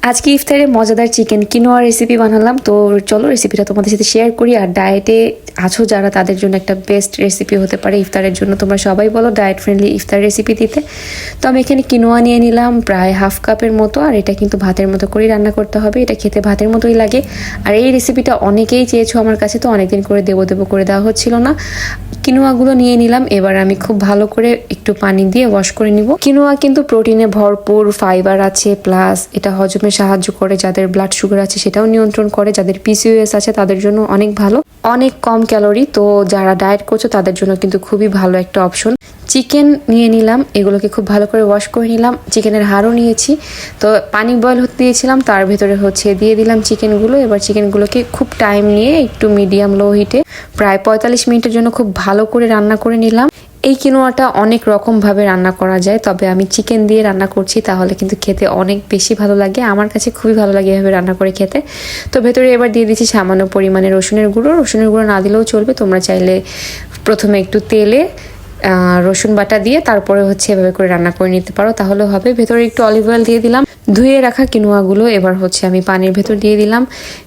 আজকে ইফতারে মজাদার চিকেন কিনোয়া রেসিপি বানালাম। তো চলো রেসিপিটা তোমাদের সাথে শেয়ার করি। আর ডায়েটে আছো যারা তাদের জন্য একটা বেস্ট রেসিপি হতে পারে ইফতারের জন্য। তোমরা সবাই বলো ডায়েট ফ্রেন্ডলি ইফতার রেসিপি দিতে। তো আমি এখানে কিনোয়া নিয়ে নিলাম প্রায় হাফ কাপের মতো। আর এটা কিন্তু ভাতের মতো করেই রান্না করতে হবে, এটা খেতে ভাতের মতোই লাগে। আর এই রেসিপিটা অনেকেই চেয়েছো আমার কাছে, তো অনেকদিন করে দেবো করে দেওয়া হচ্ছিল না। কিনোয়াগুলো নিয়ে নিলাম। এবার আমি খুব ভালো করে একটু পানি দিয়ে ওয়াশ করে নিব। কিনোয়া কিন্তু প্রোটিনে ভরপুর, ফাইবার আছে, প্লাস এটা হজমে সাহায্য করে। যাদের ব্লাড সুগার আছে সেটাও নিয়ন্ত্রণ করে। যাদের পিসিওএস আছে তাদের জন্য অনেক ভালো, অনেক কম ক্যালোরি। তো যারা ডায়েট করছো তাদের জন্য কিন্তু খুবই ভালো একটা অপশন। চিকেন নিয়ে নিলাম, এগুলোকে খুব ভালো করে ওয়াশ করে নিলাম। চিকেনের হাড়ও নিয়েছি। তো পানি বয়েল হতে দিয়েছিলাম, তার ভেতরে দিয়ে দিলাম চিকেনগুলো। এবার চিকেনগুলোকে খুব টাইম নিয়ে একটু মিডিয়াম লো হিটে প্রায় 45 মিনিটের জন্য খুব ভালো করে রান্না করে নিলাম। এই কিনোয়াটা অনেক রকমভাবে রান্না করা যায়, তবে আমি চিকেন দিয়ে রান্না করছি, তাহলে কিন্তু খেতে অনেক বেশি ভালো লাগে। আমার কাছে খুবই ভালো লাগে এভাবে রান্না করে খেতে। তো ভেতরে এবার দিয়ে দিচ্ছি সামান্য পরিমাণে রসুনের গুঁড়ো না দিলেও চলবে। তোমরা চাইলে প্রথমে একটু তেলে রসুন বাটা দিয়ে তারপরে এভাবে করে রান্না করে নিতে পারো, তাহলে হবে। ভেতরে একটু অলিভ অয়েল দিয়ে দিলাম। ধুয়ে রাখা কিনোয়াগুলো এবার আমি পানির ভেতর দিয়ে দিলাম।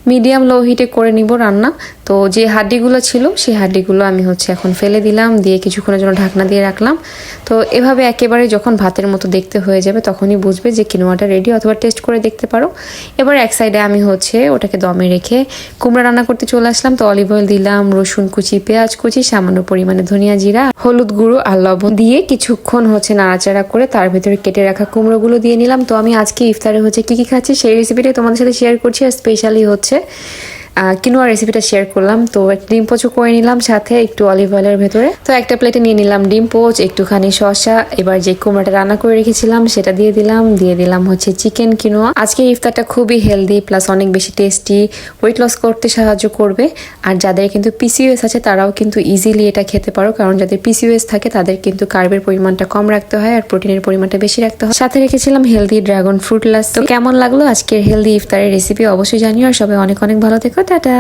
মিডিয়াম লো হিটে করে নিব রান্না। তো যে হাড্ডিগুলো ছিল সেই হাড্ডিগুলো আমি এখন ফেলে দিলাম, দিয়ে কিছুক্ষণের জন্য ঢাকনা দিয়ে রাখলাম। তো এভাবে একেবারে যখন ভাতের মতো দেখতে হয়ে যাবে তখনই বুঝবে যে কিনোয়াটা রেডি, অথবা টেস্ট করে দেখতে পারো। এবার এক সাইডে আমি ওটাকে দমে রেখে কুমড়া রান্না করতে চলে আসলাম। তো অলিভ অয়েল দিলাম, রসুন কুচি, পেঁয়াজ কুচি, সামান্য পরিমাণে ধনিয়া জিরা, হলুদ গুঁড়ো আর লবণ দিয়ে কিছুক্ষণ নাড়াচাড়া করে তার ভেতরে কেটে রাখা কুমড়োগুলো দিয়ে নিলাম। তো আমি আজকে ইফতারে কি খাচ্ছি সেই রেসিপিটাই তোমাদের সাথে শেয়ার করছি। আর স্পেশালি কিনোয়া রেসিপিটা শেয়ার করলাম। তো ডিম পোচও করে নিলাম সাথে একটু অলিভ অয়েলের ভেতরে। তো একটা প্লেটে নিয়ে নিলাম ডিম পোচ, একটুখানি শসা। এবার যে কুমড়াটা রান্না করে রেখেছিলাম সেটা দিয়ে দিলাম চিকেন কিনোয়া। আজকে ইফতারটা খুবই হেলদি, প্লাস অনেক বেশি টেস্টি, ওয়েট লস করতে সাহায্য করবে। আর যাদের কিন্তু পিসিওএস আছে তারাও কিন্তু ইজিলি এটা খেতে পারো, কারণ যাদের পিসিওএস থাকে তাদের কিন্তু কার্বের পরিমাণটা কম রাখতে হয় আর প্রোটিনের পরিমাণটা বেশি রাখতে হয়। সাথে রেখেছিলাম হেলদি ড্রাগন ফ্রুট লাস্ট। তো কেমন লাগলো আজকের হেলদি ইফতারের রেসিপি অবশ্যই জানিও। আর সবাই অনেক অনেক ভালো থেকো। টাটা।